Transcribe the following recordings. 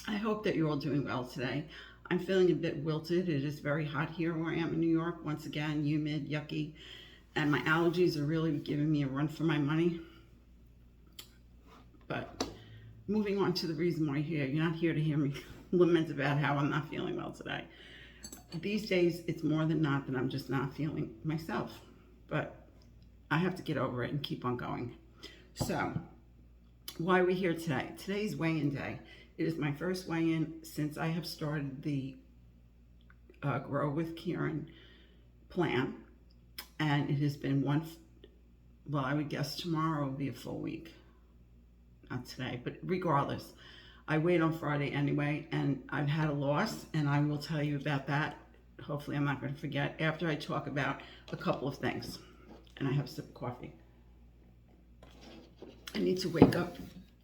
I hope that you're all doing well today. I'm feeling a bit wilted. It is very hot here where I am in New York. Once again, humid, yucky, and my allergies are really giving me a run for my money. But moving on to the reason why you're here. You're not here to hear me lament about how I'm not feeling well today. These days, it's more than not that I'm just not feeling myself. But I have to get over it and keep on going. So, why are we here today? Today's weigh-in day. It is my first weigh-in since I have started the Grow with Kieron plan. And it has been well, I would guess tomorrow will be a full week. Not today, but regardless. I weighed on Friday anyway, and I've had a loss, and I will tell you about that. Hopefully I'm not going to forget after I talk about a couple of things. And I have a sip of coffee. I need to wake up.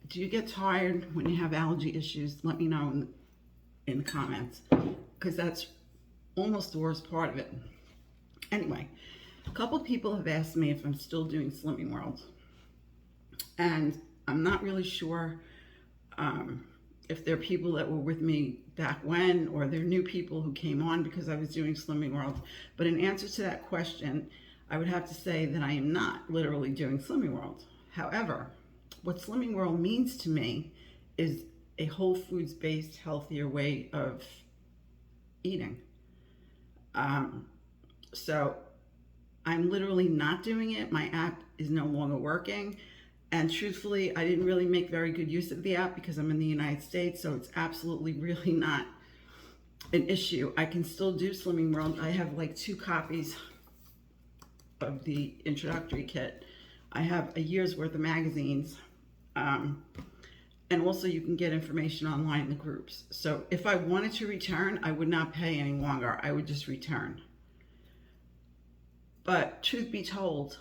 Do you get tired when you have allergy issues? Let me know in the comments, because that's almost the worst part of it. Anyway, a couple of people have asked me if I'm still doing Slimming World, and I'm not really sure if they're people that were with me back when, or they're new people who came on because I was doing Slimming World. But in answer to that question, I would have to say that I am not literally doing Slimming World. However, what Slimming World means to me is a whole foods based, healthier way of eating. So I'm literally not doing it. My app is no longer working. And truthfully, I didn't really make very good use of the app because I'm in the United States. So it's absolutely really not an issue. I can still do Slimming World. I have like 2 copies of the introductory kit. I have a year's worth of magazines. And also you can get information online in the groups. So if I wanted to return, I would not pay any longer. I would just return. But truth be told,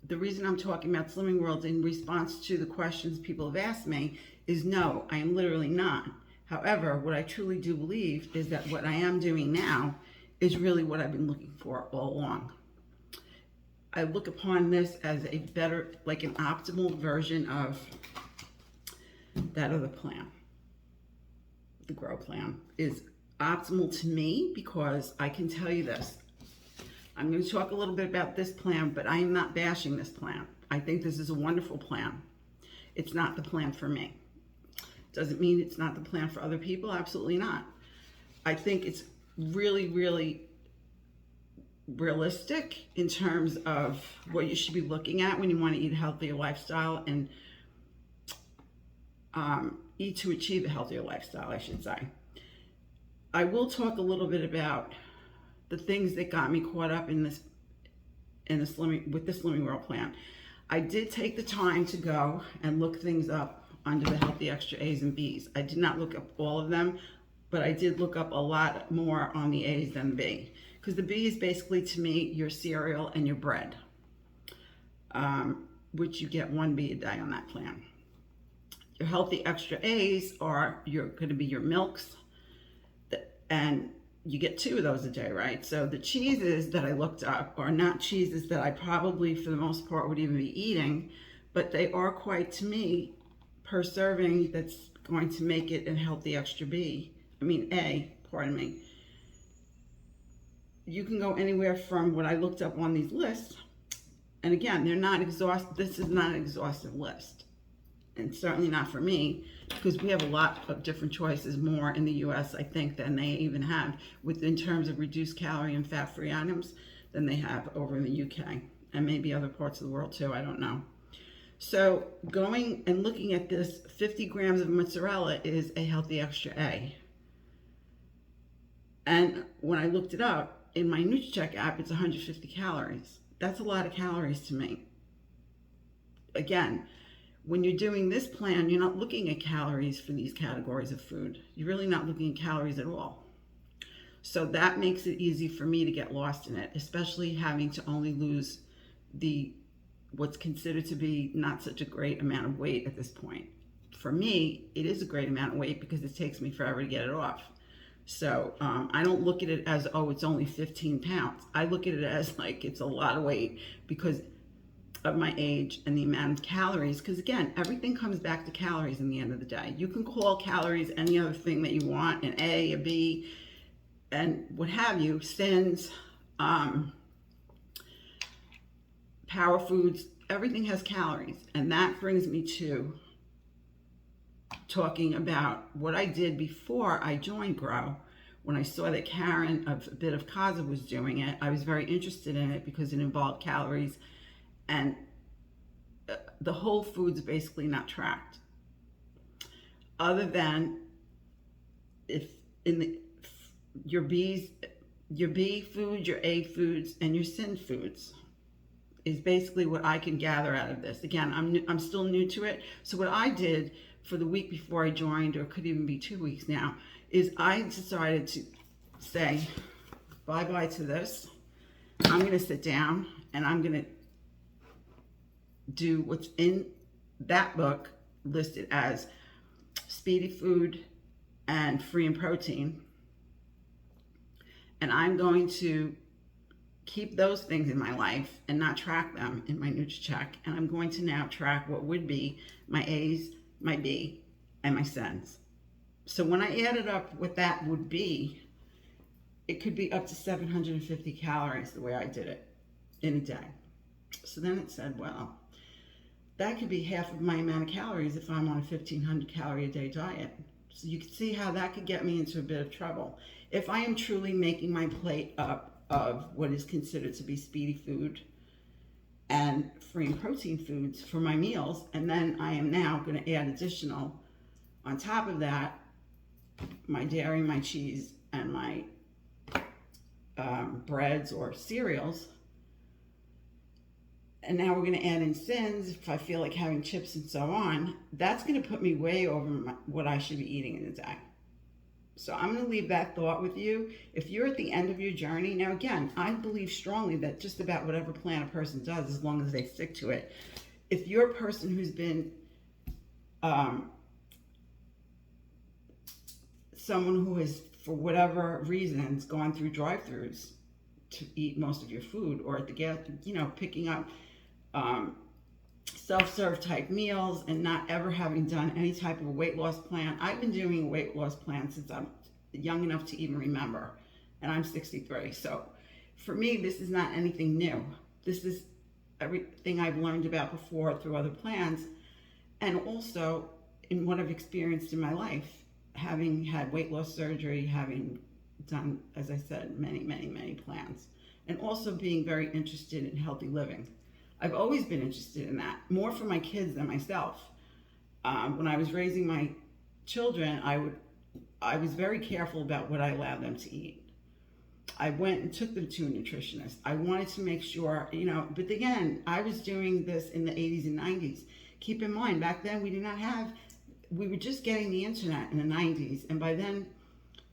the reason I'm talking about Slimming World in response to the questions people have asked me is no, I am literally not. However, what I truly do believe is that what I am doing now is really what I've been looking for all along. I look upon this as a better, like an optimal version of that other plan. The Grow plan is optimal to me because I can tell you this. I'm going to talk a little bit about this plan, but I am not bashing this plan. I think this is a wonderful plan. It's not the plan for me. Doesn't mean it's not the plan for other people. Absolutely not. I think it's really, really realistic in terms of what you should be looking at when you want to eat a healthier lifestyle and eat to achieve a healthier lifestyle, I should say. I will talk a little bit about the things that got me caught up with the Slimming World plan. I did take the time to go and look things up under the Healthy Extra A's and B's. I did not look up all of them, but I did look up a lot more on the A's than the B. Because the B is basically, to me, your cereal and your bread, which you get 1 B a day on that plan. Your Healthy Extra A's are going to be your milks, and you get 2 of those a day, right? So the cheeses that I looked up are not cheeses that I probably, for the most part, would even be eating, but they are quite, to me, per serving, that's going to make it a Healthy Extra A, pardon me. You can go anywhere from what I looked up on these lists, and again, they're not exhaustive. This is not an exhaustive list, and certainly not for me, because we have a lot of different choices more in the US, I think, than they even have in terms of reduced calorie and fat-free items than they have over in the UK, and maybe other parts of the world too, I don't know. So going and looking at this, 50 grams of mozzarella is a Healthy Extra A. And when I looked it up, in my NutriCheck app, it's 150 calories. That's a lot of calories to me. Again, when you're doing this plan, you're not looking at calories for these categories of food. You're really not looking at calories at all. So that makes it easy for me to get lost in it, especially having to only lose what's considered to be not such a great amount of weight at this point. For me, it is a great amount of weight because it takes me forever to get it off. So I don't look at it as, oh, it's only 15 pounds. I look at it as like it's a lot of weight because of my age and the amount of calories, because again, everything comes back to calories in the end of the day. You can call calories any other thing that you want, an A, a B, and what have you, sins, power foods, everything has calories. And that brings me to talking about what I did before I joined Grow. When I saw that Kieron of a bit of Kaza was doing it, I was very interested in it because it involved calories, and the whole food's basically not tracked. Other than if in the your B foods, your A foods, and your sin foods is basically what I can gather out of this. Again, I'm still new to it. So what I did for the week before I joined, or it could even be 2 weeks now, is I decided to say bye-bye to this. I'm going to sit down and I'm going to do what's in that book listed as speedy food and free in protein. And I'm going to keep those things in my life and not track them in my NutriCheck. And I'm going to now track what would be my A's, my B, and my sins. So when I added up what that would be, it could be up to 750 calories the way I did it in a day. So then it said, well, that could be half of my amount of calories if I'm on a 1,500 calorie a day diet. So you can see how that could get me into a bit of trouble. If I am truly making my plate up of what is considered to be speedy food and free in protein foods for my meals, and then I am now going to add additional on top of that, my dairy, my cheese, and my breads or cereals. And now we're going to add in sins if I feel like having chips and so on. That's going to put me way over what I should be eating in a day. So I'm going to leave that thought with you. If you're at the end of your journey, now again, I believe strongly that just about whatever plan a person does, as long as they stick to it. If you're a person who's been someone who has, for whatever reasons, gone through drive-thrus to eat most of your food, or at the gas, picking up self-serve type meals and not ever having done any type of a weight loss plan. I've been doing a weight loss plan since I'm young enough to even remember, and I'm 63. So for me, this is not anything new. This is everything I've learned about before through other plans, and also in what I've experienced in my life, having had weight loss surgery, having done, as I said, many, many, many plans, and also being very interested in healthy living. I've always been interested in that, more for my kids than myself. When I was raising my children, I was very careful about what I allowed them to eat. I went and took them to a nutritionist. I wanted to make sure, but again, I was doing this in the 80s and 90s. Keep in mind, back then we were just getting the internet in the 90s. And by then,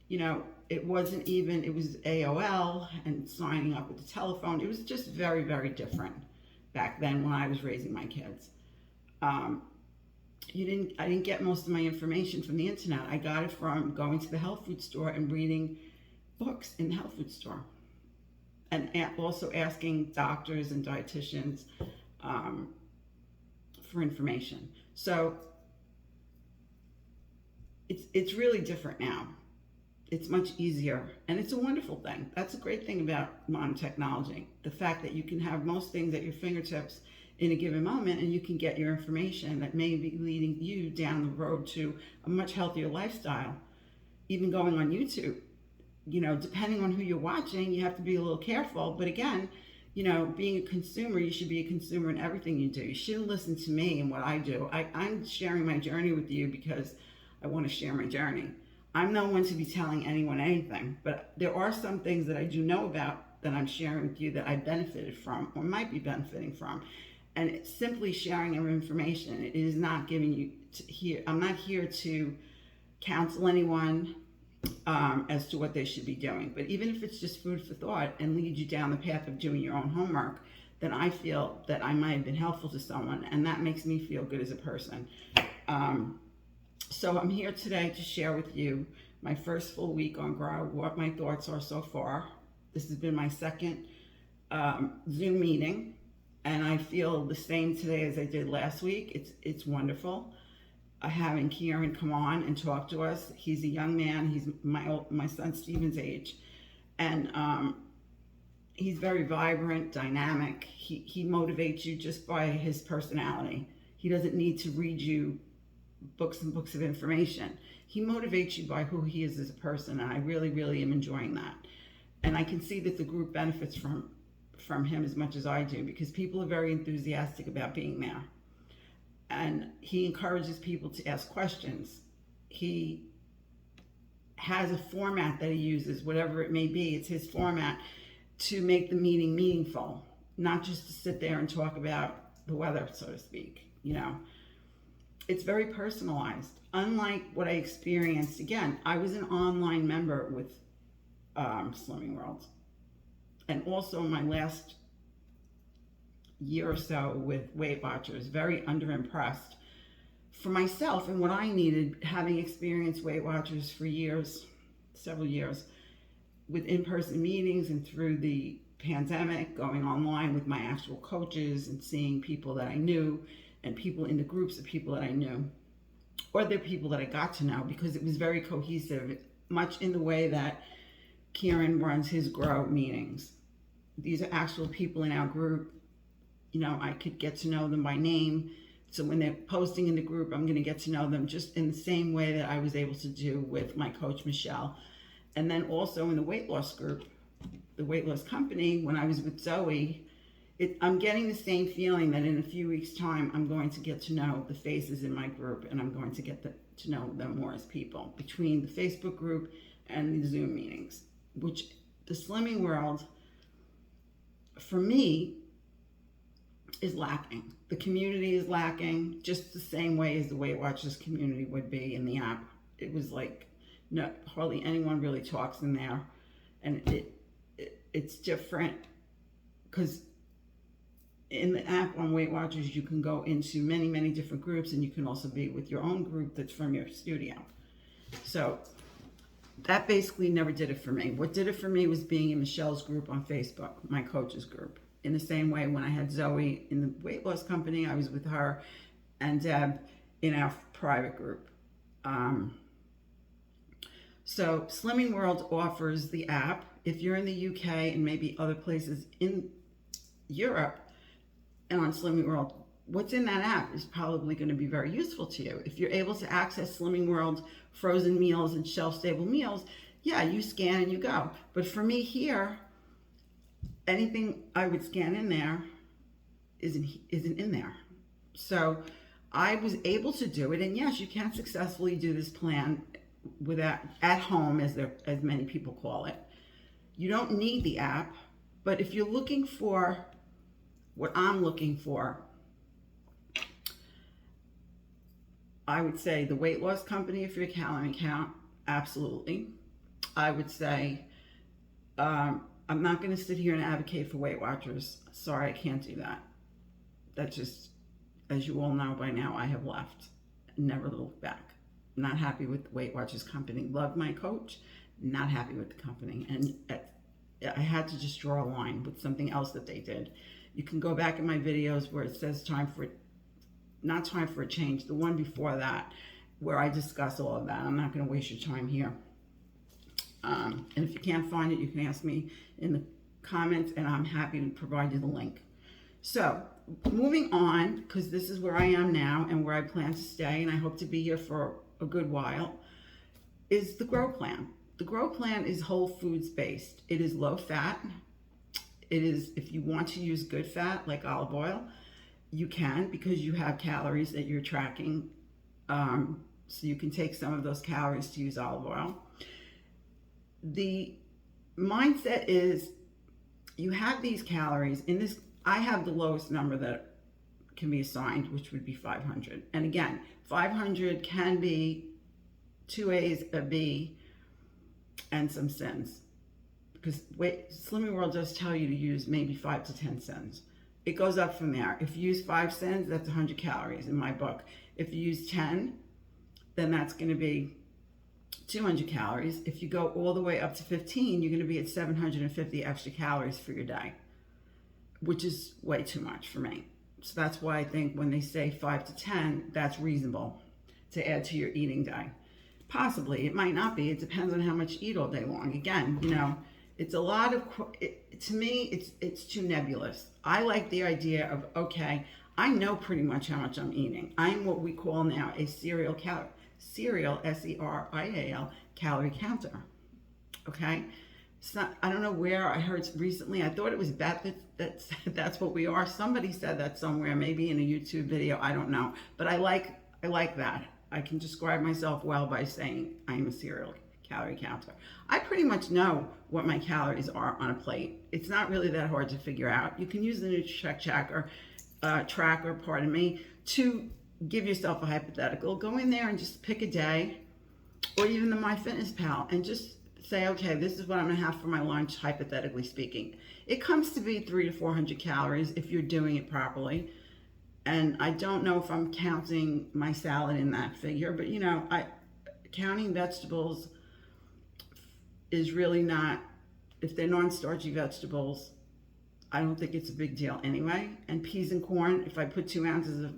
it was AOL and signing up with the telephone. It was just very, very different back then when I was raising my kids. I didn't get most of my information from the internet. I got it from going to the health food store and reading books in the health food store, and also asking doctors and dietitians for information. So it's really different now. It's much easier, and it's a wonderful thing. That's a great thing about modern technology. The fact that you can have most things at your fingertips in a given moment, and you can get your information that may be leading you down the road to a much healthier lifestyle. Even going on YouTube, depending on who you're watching, you have to be a little careful. But again, being a consumer, you should be a consumer in everything you do. You shouldn't listen to me and what I do. I'm sharing my journey with you because I want to share my journey. I'm no one to be telling anyone anything, but there are some things that I do know about that I'm sharing with you that I benefited from or might be benefiting from. And it's simply sharing of information. It is not giving you here. I'm not here to counsel anyone as to what they should be doing. But even if it's just food for thought and lead you down the path of doing your own homework, then I feel that I might have been helpful to someone, and that makes me feel good as a person. So I'm here today to share with you my first full week on Grow, what my thoughts are so far. This has been my second Zoom meeting, And I feel the same today as I did last week. It's wonderful having Kieron come on and talk to us. He's a young man. He's my son Steven's age, and he's very vibrant, dynamic. He motivates you just by his personality. He doesn't need to read you books and books of information. He motivates you by who he is as a person, and I really, really am enjoying that. And I can see that the group benefits from him as much as I do, because people are very enthusiastic about being there. And he encourages people to ask questions. He has a format that he uses, whatever it may be, it's his format, to make the meeting meaningful, not just to sit there and talk about the weather, so to speak. You know, it's very personalized. Unlike what I experienced, again, I was an online member with Slimming World, and also my last year or so with Weight Watchers, very underimpressed for myself and what I needed, having experienced Weight Watchers for years, several years, with in-person meetings and through the pandemic, going online with my actual coaches and seeing people that I knew and people in the groups of people that I knew, or the people that I got to know, because it was very cohesive, much in the way that Kieron runs his Grow meetings. These are actual people in our group. You know, I could get to know them by name. So when they're posting in the group, I'm going to get to know them just in the same way that I was able to do with my coach, Michelle. And then also in the weight loss group, the weight loss company, when I was with Zoe, I'm getting the same feeling that in a few weeks' time, I'm going to get to know the faces in my group, and I'm going to get to know them more as people, between the Facebook group and the Zoom meetings, which the Slimming World, for me, is lacking. The community is lacking, just the same way as the Weight Watchers community would be in the app. It was like, no, hardly anyone really talks in there, and it's different, because in the app on Weight Watchers, you can go into many, many different groups, and you can also be with your own group that's from your studio. So that basically never did it for me. What did it for me was being in Michelle's group on Facebook, my coach's group. In the same way, when I had Zoe in the weight loss company, I was with her and Deb in our private group. So Slimming World offers the app. If you're in the UK and maybe other places in Europe and on Slimming World, what's in that app is probably going to be very useful to you. If you're able to access Slimming World frozen meals and shelf-stable meals, yeah, you scan and you go. But for me here, anything I would scan in there isn't in there. So I was able to do it, and yes, you can successfully do this plan without at home, as many people call it. You don't need the app, but if you're looking for what I'm looking for, I would say the weight loss company, if you're a calorie count, absolutely. I would say, I'm not going to sit here and advocate for Weight Watchers. Sorry, I can't do that. That just, as you all know by now, I have left. Never looked back. Not happy with the Weight Watchers company. Loved my coach, not happy with the company. And I had to just draw a line with something else that they did. You can go back in my videos where it says not time for a change, the one before that, where I discuss all of that. I'm not going to waste your time here. And if you can't find it, you can ask me in the comments, and I'm happy to provide you the link. So moving on, because this is where I am now and where I plan to stay, and I hope to be here for a good while, is the Grow Plan. The Grow Plan is whole foods based. It is low fat. It is, if you want to use good fat like olive oil, you can, because you have calories that you're tracking. So you can take some of those calories to use olive oil. The mindset is, you have these calories in this. I have the lowest number that can be assigned, which would be 500. And again, 500 can be 2 A's, a B, and some sins. Because Slimming World does tell you to use maybe 5 to 10 sins. It goes up from there. If you use 5 sins, that's 100 calories in my book. If you use 10, then that's going to be 200 calories. If you go all the way up to 15, you're going to be at 750 extra calories for your day. which is way too much for me. So that's why I think when they say 5 to 10, that's reasonable to add to your eating day. Possibly, it might not be. It depends on how much you eat all day long. Again, it's a lot of, to me, it's too nebulous. I like the idea of, okay, I know pretty much how much I'm eating. I'm what we call now a serial, SERIAL, calorie counter. Okay? It's not, I don't know where I heard recently. I thought it was Beth that's what we are. Somebody said that somewhere, maybe in a YouTube video. I don't know. But I like that. I can describe myself well by saying I'm a serial calorie counter. I pretty much know what my calories are on a plate. It's not really that hard to figure out. You can use the tracker, to give yourself a hypothetical. Go in there and just pick a day, or even the MyFitnessPal, and just say, okay, this is what I'm gonna have for my lunch, hypothetically speaking. It comes to be 300 to 400 calories if you're doing it properly. And I don't know if I'm counting my salad in that figure, but counting vegetables is really not, if they're non-starchy vegetables, I don't think it's a big deal anyway. And peas and corn, if I put 2 ounces of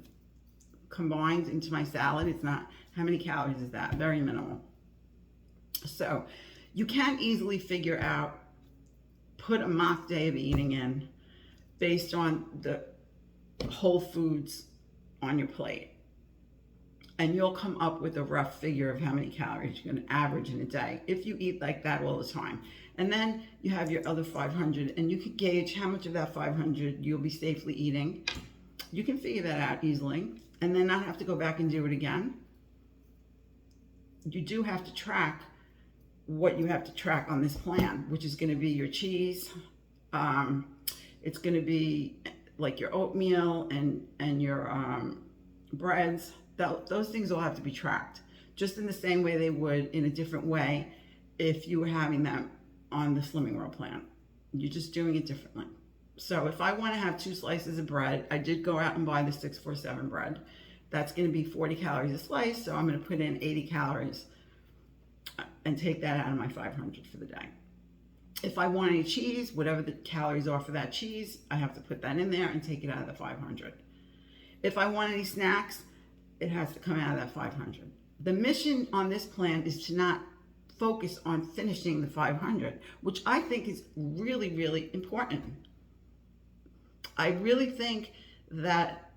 combined into my salad, it's not, how many calories is that? Very minimal. So you can easily figure out, put a mock day of eating in based on the whole foods on your plate. And you'll come up with a rough figure of how many calories you're going to average in a day if you eat like that all the time. And then you have your other 500, and you can gauge how much of that 500 you'll be safely eating. You can figure that out easily and then not have to go back and do it again. You do have to track what you have to track on this plan, which is going to be your cheese. It's going to be like your oatmeal and your breads. Those things all have to be tracked, just in the same way they would in a different way if you were having them on the Slimming World plan. You're just doing it differently. So if I want to have 2 slices of bread, I did go out and buy the 647 bread. That's going to be 40 calories a slice, so I'm going to put in 80 calories and take that out of my 500 for the day. If I want any cheese, whatever the calories are for that cheese, I have to put that in there and take it out of the 500. If I want any snacks, it has to come out of that 500. The mission on this plan is to not focus on finishing the 500, which I think is really, really important. I really think that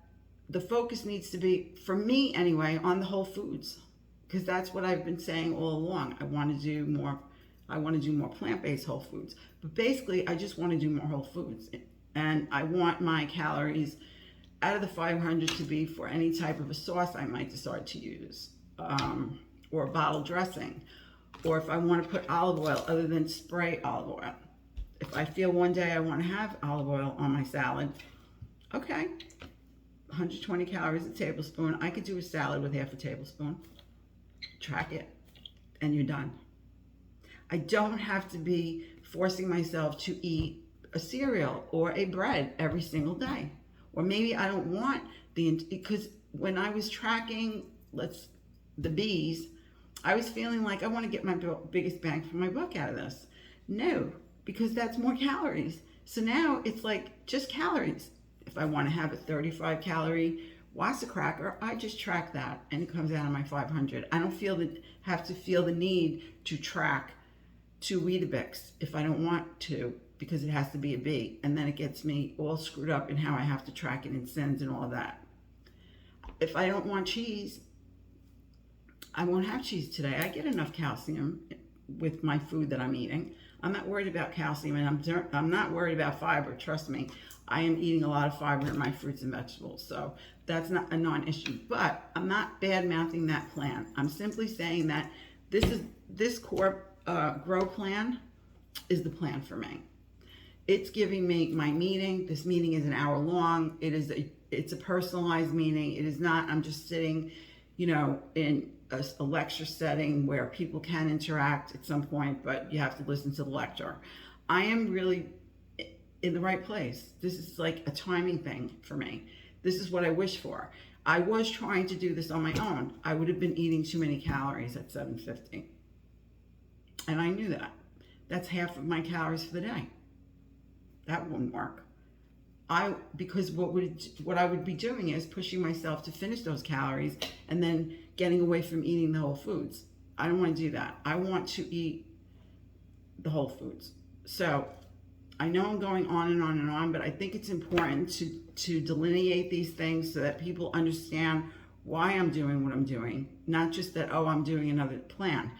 the focus needs to be, for me anyway, on the whole foods, because that's what I've been saying all along. I want to do more plant-based whole foods, but basically I just want to do more whole foods, and I want my calories out of the 500 to be for any type of a sauce I might decide to use, or a bottle dressing, or if I want to put olive oil other than spray olive oil. If I feel one day I want to have olive oil on my salad, okay, 120 calories a tablespoon. I could do a salad with half a tablespoon. Track it, and you're done. I don't have to be forcing myself to eat a cereal or a bread every single day. Or maybe I don't want because when I was tracking the bees, I was feeling like I want to get my biggest bang for my buck out of this. No, because that's more calories. So now it's like just calories. If I want to have a 35 calorie Wassa cracker, I just track that and it comes out of my 500. I don't have to feel the need to track 2 Weetabix if I don't want to, because it has to be a bee, and then it gets me all screwed up in how I have to track it in cents and all of that. If I don't want cheese, I won't have cheese today. I get enough calcium with my food that I'm eating. I'm not worried about calcium, and I'm not worried about fiber. Trust me, I am eating a lot of fiber in my fruits and vegetables, so that's not a non-issue. But I'm not bad-mouthing that plan. I'm simply saying that this core grow plan is the plan for me. It's giving me my meeting. This meeting is an hour long. It's a personalized meeting. It is not, I'm just sitting, in a lecture setting where people can interact at some point, but you have to listen to the lecture. I am really in the right place. This is like a timing thing for me. This is what I wish for. I was trying to do this on my own. I would have been eating too many calories at 750. And I knew that. That's half of my calories for the day. That wouldn't work. because what I would be doing is pushing myself to finish those calories and then getting away from eating the whole foods. I don't want to do that. I want to eat the whole foods. So I know I'm going on and on and on, but I think it's important to delineate these things so that people understand why I'm doing what I'm doing, not just that, oh, I'm doing another plan.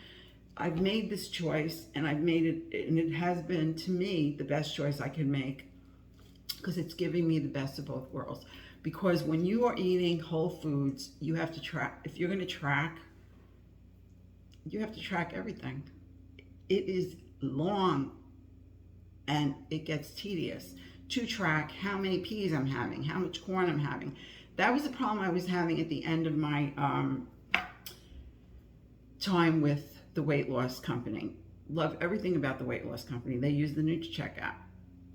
I've made this choice, and I've made it, and it has been, to me, the best choice I can make, because it's giving me the best of both worlds. Because when you are eating whole foods, you have to track. If you're going to track, you have to track everything. It is long, and it gets tedious to track how many peas I'm having, how much corn I'm having. That was the problem I was having at the end of my time with the weight loss company. Love everything about the weight loss company. They use the NutriCheck app,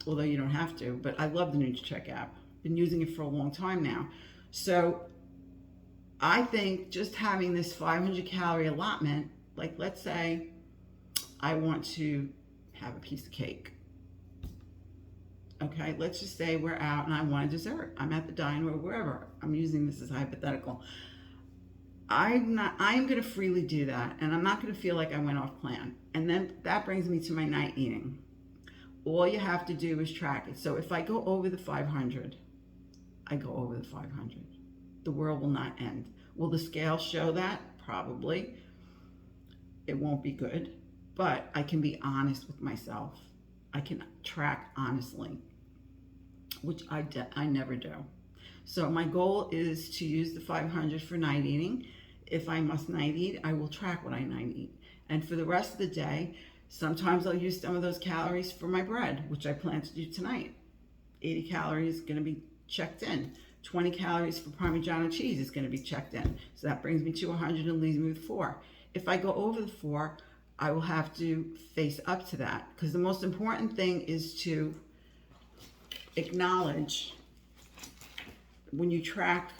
although you don't have to, but I love the NutriCheck app. Been using it for a long time now. So I think just having this 500 calorie allotment, like let's say I want to have a piece of cake. Okay, let's just say we're out and I want a dessert. I'm at the diner or wherever. I'm using this as hypothetical. I'm going to freely do that, and I'm not going to feel like I went off plan. And then that brings me to my night eating. All you have to do is track it. So if I go over the 500, I go over the 500. The world will not end. Will the scale show that? Probably. It won't be good, but I can be honest with myself. I can track honestly, which I never do. So my goal is to use the 500 for night eating. If I must night eat, I will track what I night eat. And for the rest of the day, sometimes I'll use some of those calories for my bread, which I plan to do tonight. 80 calories going to be checked in. 20 calories for Parmigiano cheese is going to be checked in. So that brings me to 100 and leaves me with 4. If I go over the 4, I will have to face up to that, because the most important thing is to acknowledge when you track.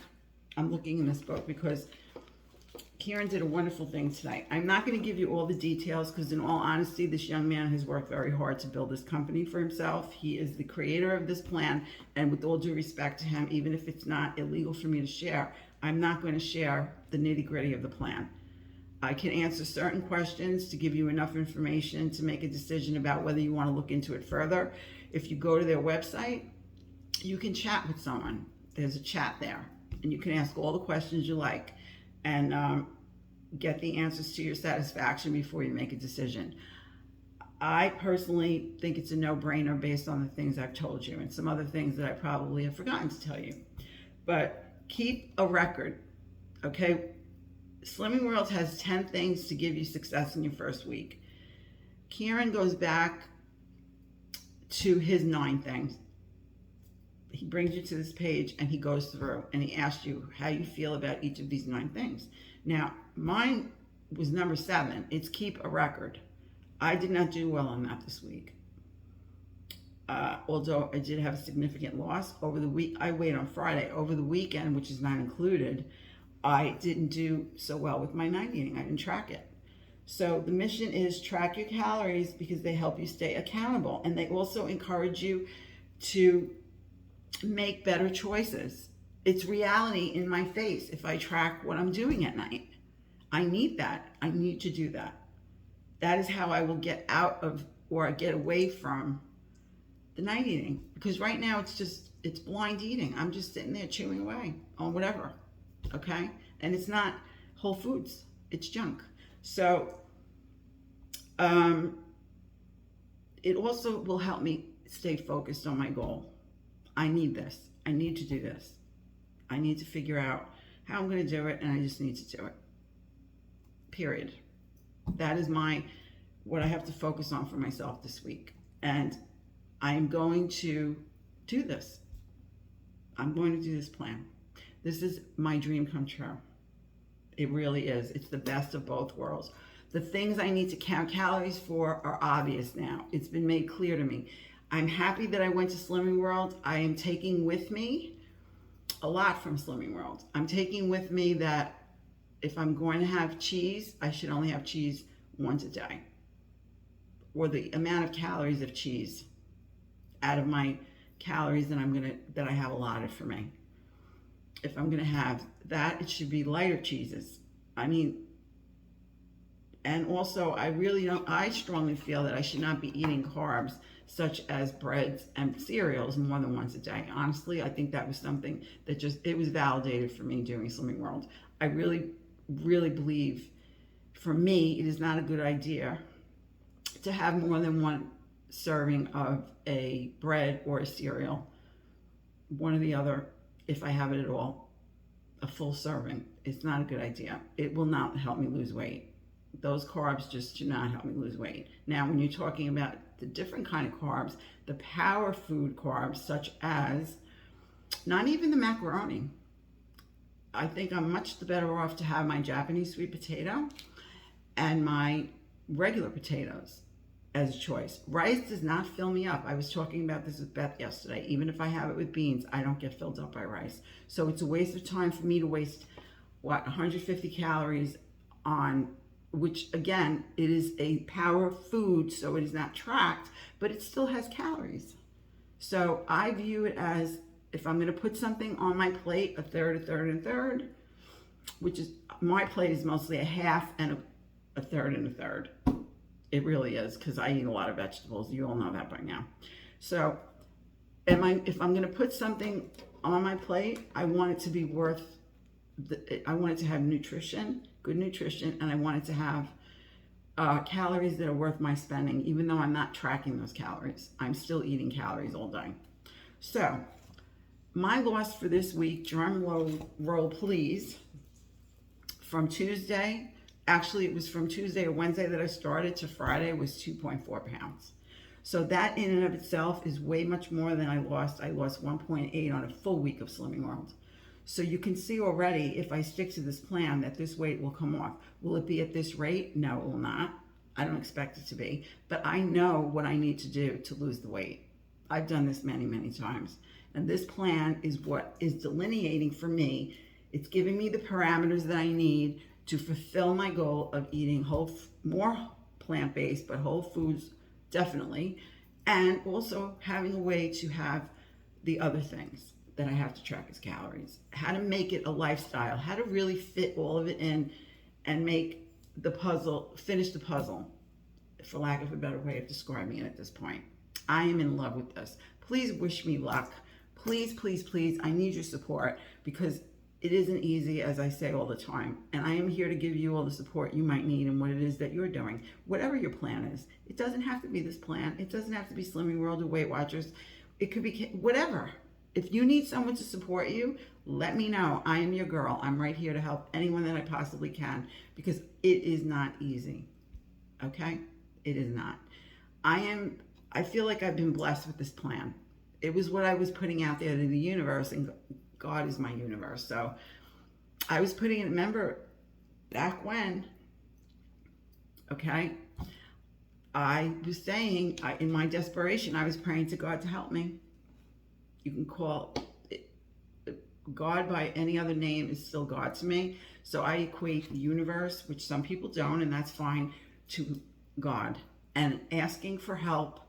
I'm looking in this book because Kieron did a wonderful thing tonight. I'm not going to give you all the details because, in all honesty, this young man has worked very hard to build this company for himself. He is the creator of this plan, and with all due respect to him, even if it's not illegal for me to share, I'm not going to share the nitty-gritty of the plan. I can answer certain questions to give you enough information to make a decision about whether you want to look into it further. If you go to their website, you can chat with someone. There's a chat there, and you can ask all the questions you like and get the answers to your satisfaction before you make a decision. I personally think it's a no-brainer based on the things I've told you and some other things that I probably have forgotten to tell you. But keep a record, okay? Slimming World has 10 things to give you success in your first week. Kieron goes back to his 9 things. He brings you to this page and he goes through and he asks you how you feel about each of these 9 things. Now, mine was number 7. It's keep a record. I did not do well on that this week. Although I did have a significant loss over the week. I weighed on Friday. Over the weekend, which is not included, I didn't do so well with my night eating. I didn't track it. So the mission is track your calories because they help you stay accountable. And they also encourage you to make better choices. It's reality in my face if I track what I'm doing at night. I need that. I need to do that. That is how I will get out of, or get away from, the night eating. Because right now it's blind eating. I'm just sitting there chewing away on whatever. Okay? And it's not whole foods. It's junk. So it also will help me stay focused on my goal. I need this. I need to do this. I need to figure out how I'm going to do it, and I just need to do it. Period. That is what I have to focus on for myself this week. And I am going to do this. I'm going to do this plan. This is my dream come true. It really is. It's the best of both worlds. The things I need to count calories for are obvious now. It's been made clear to me. I'm happy that I went to Slimming World. I am taking with me a lot from Slimming World. I'm taking with me that if I'm going to have cheese, I should only have cheese once a day, or the amount of calories of cheese out of my calories that I have allotted for me. If I'm gonna have that, it should be lighter cheeses. I mean, and also I strongly feel that I should not be eating carbs such as breads and cereals more than once a day. Honestly, I think that was something that it was validated for me during Slimming World. I really, really believe, for me, it is not a good idea to have more than one serving of a bread or a cereal, one or the other, if I have it at all, a full serving. It's not a good idea. It will not help me lose weight. Those carbs just do not help me lose weight. Now, when you're talking about the different kind of carbs, the power food carbs, such as, not even the macaroni. I think I'm much better off to have my Japanese sweet potato and my regular potatoes as a choice. Rice does not fill me up. I was talking about this with Beth yesterday. Even if I have it with beans, I don't get filled up by rice. So it's a waste of time for me to waste, 150 calories on, which again, it is a power food, so it is not tracked, but it still has calories. So I view it as, if I'm gonna put something on my plate, a third, which is, my plate is mostly a half and a third and a third. It really is, because I eat a lot of vegetables. You all know that by now. So if I'm gonna put something on my plate, I want it to be I want it to have nutrition, good nutrition, and I want it to have calories that are worth my spending, even though I'm not tracking those calories. I'm still eating calories all day. So my loss for this week, drum roll please, from Tuesday, actually it was from Tuesday or Wednesday that I started to Friday, was 2.4 pounds. So that in and of itself is way much more than I lost. I lost 1.8 on a full week of Slimming World. So you can see already, if I stick to this plan, that this weight will come off. Will it be at this rate? No, it will not. I don't expect it to be, but I know what I need to do to lose the weight. I've done this many, many times. And this plan is what is delineating for me. It's giving me the parameters that I need to fulfill my goal of eating more plant-based, but whole foods definitely, and also having a way to have the other things that I have to track as calories. How to make it a lifestyle, how to really fit all of it in and make the puzzle, finish the puzzle, for lack of a better way of describing it at this point. I am in love with this. Please wish me luck. Please, please, please, I need your support, because it isn't easy, as I say all the time. And I am here to give you all the support you might need in what it is that you're doing. Whatever your plan is. It doesn't have to be this plan. It doesn't have to be Slimming World or Weight Watchers. It could be whatever. If you need someone to support you, let me know. I am your girl. I'm right here to help anyone that I possibly can, because it is not easy. Okay? It is not. I feel like I've been blessed with this plan. It was what I was putting out there to the universe, and God is my universe. So I was putting it, remember back when, okay, I was saying, in my desperation, I was praying to God to help me. You can call it, God by any other name is still God to me. So I equate the universe, which some people don't, and that's fine, to God. And asking for help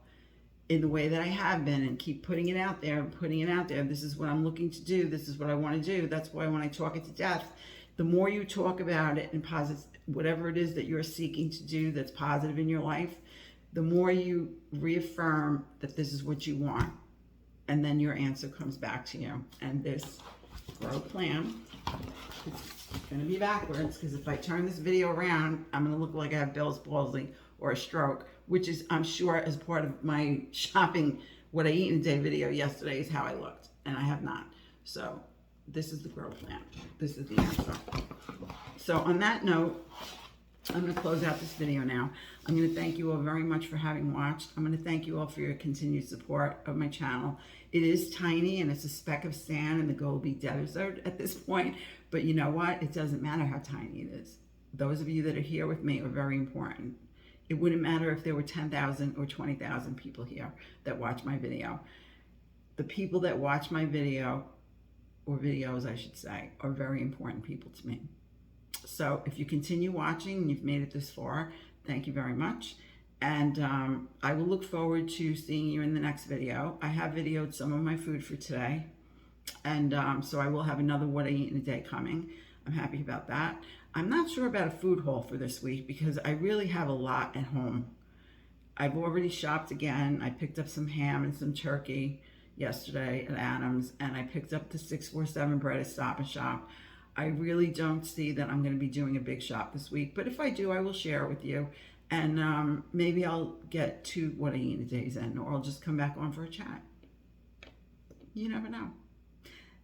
in the way that I have been, and keep putting it out there and putting it out there. This is what I'm looking to do. This is what I want to do. That's why when I talk it to death, the more you talk about it and positive, whatever it is that you're seeking to do that's positive in your life, the more you reaffirm that this is what you want. And then your answer comes back to you. And this grow plan is going to be backwards, because if I turn this video around, I'm going to look like I have Bell's palsy or a stroke, which is, I'm sure, as part of my shopping, what I eat in a day video yesterday is how I looked, and I have not. So this is the grow plan. This is the answer. So on that note, I'm going to close out this video now. I'm going to thank you all very much for having watched. I'm going to thank you all for your continued support of my channel. It is tiny, and it's a speck of sand in the Gobi Desert at this point, but you know what? It doesn't matter how tiny it is. Those of you that are here with me are very important. It wouldn't matter if there were 10,000 or 20,000 people here that watch my video. The people that watch my video, or videos I should say, are very important people to me. So if you continue watching and you've made it this far, thank you very much. And I will look forward to seeing you in the next video. I have videoed some of my food for today. And so I will have another What I Eat in a Day coming. I'm happy about that. I'm not sure about a food haul for this week because I really have a lot at home. I've already shopped again. I picked up some ham and some turkey yesterday at Adam's, and I picked up the 647 bread at Stop and Shop. I really don't see that I'm going to be doing a big shop this week, but if I do, I will share it with you. And maybe I'll get to What I Eat in a Day's end, or I'll just come back on for a chat. You never know.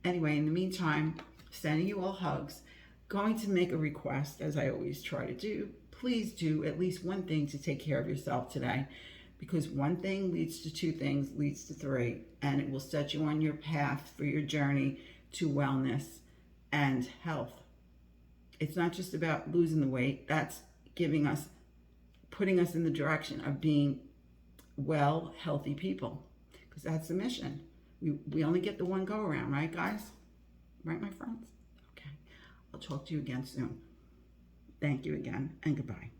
Anyway, in the meantime, sending you all hugs. Going to make a request, as I always try to do. Please do at least one thing to take care of yourself today, because one thing leads to two things, leads to three, and it will set you on your path for your journey to wellness and health. It's not just about losing the weight. That's putting us in the direction of being well, healthy people, because that's the mission. We only get the one go around, right, guys? Right, my friends? Okay. I'll talk to you again soon. Thank you again, and goodbye.